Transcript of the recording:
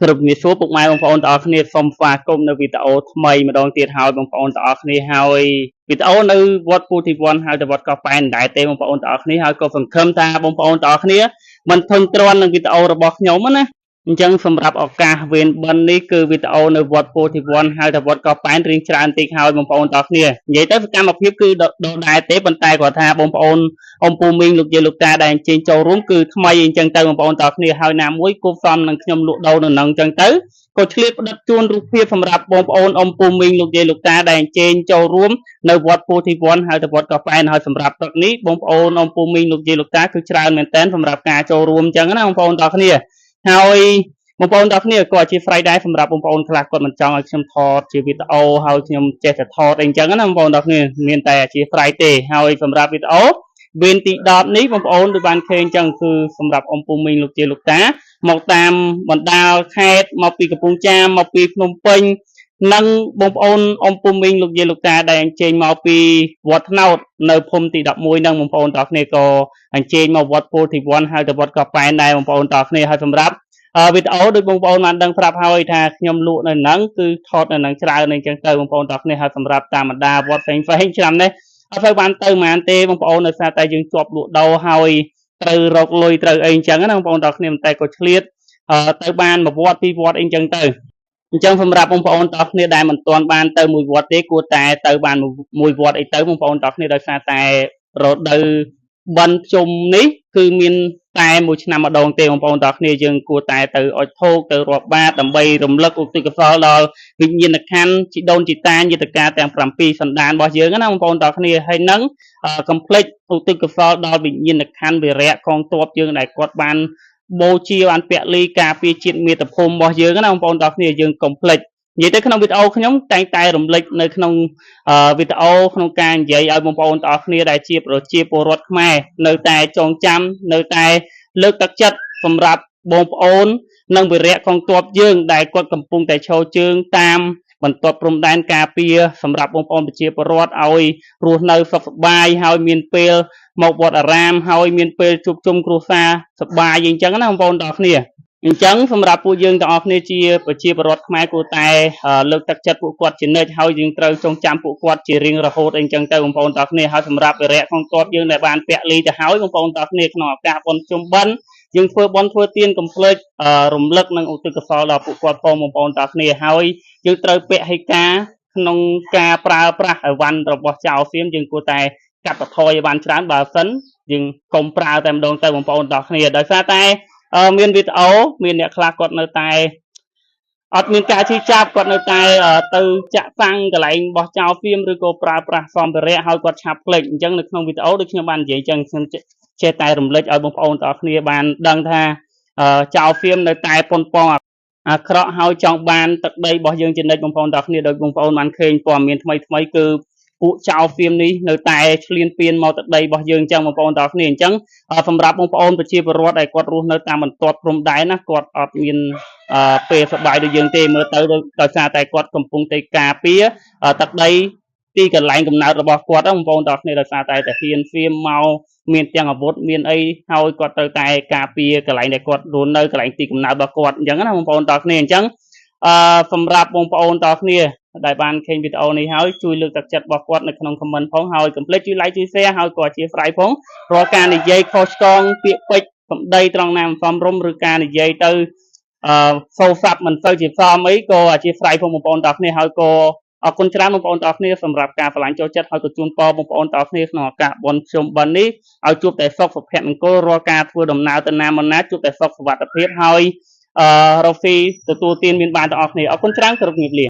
គ្រប់ជំរាបសួរពុកម៉ែបងប្អូនទាំងអស់គ្នាសូមស្វាគមន៍នៅវីដេអូថ្មីម្ដងទៀតហើយបងប្អូនទាំងអស់គ្នាហើយវីដេអូនៅវត្តពុទ្ធិវ័នហើយទៅវត្តកោះប៉ែនដែរទេបងប្អូនទាំងអស់គ្នាហើយក៏សង្ឃឹមថាបងប្អូនទាំងអស់គ្នាមិនធុញទ្រាន់នឹងវីដេអូរបស់ខ្ញុំណាអញ្ចឹងសម្រាប់ឱកាសវេនបិណ្ឌនេះគឺវីដេអូនៅវត្តពុទ្ធិវ័នហើយទៅវត្តកោះប៉ែនរៀងច្រើនតិចហើយបងប្អូនទាំងអស់គ្នានិយាយទៅសកម្មភាពគឺដដែលទេប៉ុន្តែគាត់ថាបងប្អូនអ៊ំពូមីងលោកយាយលោកតាដែលអញ្ជើញចូលរួមគឺថ្មីអញ្ចឹងទៅបងប្អូនទាំងអស់គ្នាហើយណាមួយគប់សំនឹងខ្ញុំលក់ដូរនៅនឹងអញ្ចឹងទៅក៏ឆ្លៀតផ្ដិតជូនរូបភាពសម្រាប់បងប្អូនអ៊ំពូមីងលោកយាយលោកតាដែលអញ្ជើញចូលរួមនៅវត្តពុទ្ធិវ័នហើយទៅវត្តកោះប៉ែនហើយសម្រាប់ព្រឹកនេះបងប្អូនអ៊ំពូមីងលោកយាយលោកតាគឺច្រើនមែនតើសម្រាប់ការចូលរួមអញ្ចឹងណាបងប្អូនទាំងអស់គ្នាហើយបងប្អូនទាំងគ្នាក៏អធិស្ឋានដែរសម្រាប់បងប្អូនខ្លះគាត់មិនចង់ឲ្យខ្ញុំថតជាវីដេអូហើយខ្ញុំចេះតែថតអីអញ្ចឹងណាបងប្អូនទាំងគ្នាមានតែអធិស្ឋានទេហើយសម្រាប់វីដេអូវេនទី10នេះបងប្អូនដូចបានឃើញអញ្ចឹងគឺសម្រាប់អ៊ំពូមីងលោកយាយលោកតាមកតាមបណ្ដាខេត្តមកពីកំពង់ចាមមកពីភ្នំពេញនិងបងប្អូនអ៊ំពូមីងលោកយាយលោកតាដែលអញ្ជើញមកពីវត្តថ្នោតនៅភូមិទី11នឹងបងប្អូនទាំងគ្នាក៏អញ្ជើញមកវត្តពុទ្ធិវ័នហើយទៅវត្តកោះប៉ែនដែរបងប្អូនទាំងគ្នាហើយសម្រាប់វីដេអូដូចបងប្អូនបានដឹងប្រាប់ហើយថាខ្ញុំលក់នៅហ្នឹងគឺថតនៅហ្នឹងច្រើនអញ្ចឹងទៅបងប្អូនទាំងគ្នាហើយសម្រាប់តាមបណ្ដាវត្តផ្សេងឆ្នាំនេះអត់ទៅបានទៅប៉ុន្មានទេបងប្អូនដោយសារតែយើងជាប់លក់ដូរហើយត្រូវរកលុយត្រូវអីអញ្ចឹងណាបងប្អូនទាំងគ្នាតែក៏ឆ្លៀតទៅបានមួយវត្តពីរវត្តអីអញ្ចឹងទៅអញ្ចឹងសម្រាប់បងប្អូនទាំងគ្នាដែលមិនទាន់បានទៅមួយវត្តទេគួរតែទៅបានមួយវត្តអីទៅបងប្អូនទាំងគ្នាដោយសារតែរដូវបិណ្ឌជុំនេះគឺមានតែមួយឆ្នាំម្ដងទេបងប្អូនទាំងគ្នាយើងគួរតែទៅអុជធូបទៅរាប់បាតដើម្បីរំលឹកឧទ្ទិសកុសលដល់វិញ្ញាណក្ខន្ធជីដូនជីតាយន្តការទាំង7សន្តានរបស់យើងណាបងប្អូនទាំងគ្នាហើយនឹងកុំភ្លេចឧទ្ទិសកុសលដល់វិញ្ញាណក្ខន្ធវីរៈកងទ័ពយើងដែលគាត់បានបូជាបានពលីការពារជាតិមាតុភូមិរបស់យើងណាបងប្អូនទាំងគ្នាយើងកុំភ្លេចនិយាយទៅក្នុងវីដេអូខ្ញុំតែងតែរំលេចនៅក្នុងវីដេអូក្នុងការនិយាយឲ្យបងប្អូនទាំងអស់គ្នាដែលជាប្រជាពលរដ្ឋខ្មែរនៅតែចងចាំនៅតែលើកទឹកចិត្តសម្រាប់បងប្អូននិងវីរៈកងទ័ពយើងដែលគាត់កំពុងតែឈរជើងតាមបន្ទាត់ព្រំដែនការពារសម្រាប់បងប្អូនប្រជាពលរដ្ឋឲ្យរស់នៅសុខសប្បាយហើយមានពេលមកវត្តអារាមហើយមានពេលជួបជុំគ្រួសារសប្បាយអញ្ចឹងណាបងប្អូនទាំងអស់គ្នាអញ្ចឹងសម្រាប់ពួកយើងទាំងអស់គ្នាជាប្រជាពលរដ្ឋខ្មែរគួរតែលើកទឹកចិត្តពួកគាត់ជានិច្ចហើយយើងត្រូវចងចាំពួកគាត់ជារៀងរហូតអីចឹងទៅបងប្អូនទាំងអស់គ្នាហើយសម្រាប់វីរៈកងទ័ពយើងដែលបានពលីទៅហើយបងប្អូនទាំងអស់គ្នាក្នុងឱកាសបុណ្យជុំបិណ្ឌយើងធ្វើបុណ្យធ្វើទានកុំភ្លេចរំលឹកនិងឧទ្ទិសកុសលដល់ពួកគាត់ផងបងប្អូនទាំងអស់គ្នាហើយយើងត្រូវពហិការក្នុងការប្រើប្រាស់អីវ៉ាន់របស់ចៅសៀមយើងគួរតែកាត់បន្ថយអីវ៉ាន់ច្រើនបើសិនយើងកុំប្រើតែម្ដងទៅបងប្អូនទាំងអស់គ្នាដោយសារតែមានវីដេអូមានអ្នកខ្លះគាត់នៅតែអត់មានការជិះចាប់គាត់នៅតែទៅចាក់សាំងកន្លែងរបស់ចៅហ្វៀមឬក៏ប្រើប្រាស់សម្ភារៈហើយគាត់ឆាប់ភ្លេចអញ្ចឹងនៅក្នុងវីដេអូដូចខ្ញុំបាននិយាយអញ្ចឹងខ្ញុំចេះតែរំលឹកឲ្យបងប្អូនទាំងអស់គ្នាបានដឹងថាចៅហ្វៀមនៅតែប៉ុនប៉ងអាក្រក់ហើយចង់បានទឹកដីរបស់យើងជានិច្ចបងប្អូនទាំងអស់គ្នាដោយបងប្អូនបានឃើញព័ត៌មានថ្មីគឺពួកចៅហ្វៀមនេះនៅតែឈ្លានពានមកទឹកដីរបស់យើងអញ្ចឹងបងប្អូនទាំងអស់គ្នាអញ្ចឹងសម្រាប់បងប្អូនប្រជាពលរដ្ឋដែលគាត់រស់នៅតាមបន្ទាត់ព្រំដែនណាគាត់អត់មានពេលសប្បាយដូចយើងទេមើលទៅដោយសារតែគាត់កំពុងតែការពារទឹកដីទីកន្លែងកំណើតរបស់គាត់បងប្អូនទាំងអស់គ្នាដោយសារតែហ៊ានហ្វៀមមកមានទាំងអាវុធមានអីហើយគាត់ត្រូវតែការពារកន្លែងដែលគាត់រស់នៅកន្លែងទីកំណើតរបស់គាត់អញ្ចឹងណាបងប្អូនទាំងអស់គ្នាអញ្ចឹងសម្រាប់បងប្អូនទាំងអស់គ្នាដែលបានឃើញវីដេអូនេះហើយជួយលើកទឹកចិត្តរបស់គាត់នៅក្នុង comment ផងហើយកុំភ្លេចជួយ like ជួយ share ហើយក៏ជាស្រ័យផងរាល់ការនិយាយខុសឆ្គងពាក្យពេចន៍សម្ដីត្រង់ណាមិនសមរម្យឬការនិយាយទៅសូរស័ព្ទមិនសូវជាសមអីក៏ជាស្រ័យផងបងប្អូនទាំងអស់គ្នាហើយក៏អរគុណច្រើនបងប្អូនទាំងអស់គ្នាសម្រាប់ការឆ្លងចូលចិត្តហើយក៏ជូនពរបងប្អូនទាំងអស់គ្នាក្នុងឱកាសបុណ្យជុំបិណ្ឌនេះឲ្យជួបតែសុខសុភមង្គលរាល់ការធ្វើដំណើរទៅណាមកណាជួបតែសុខសុវត្ថិភាពហើយរកស៊ីទទួលទានមានបានទាំងអស់គ្នាអរគុណច្រើនគោរពជំរាបលា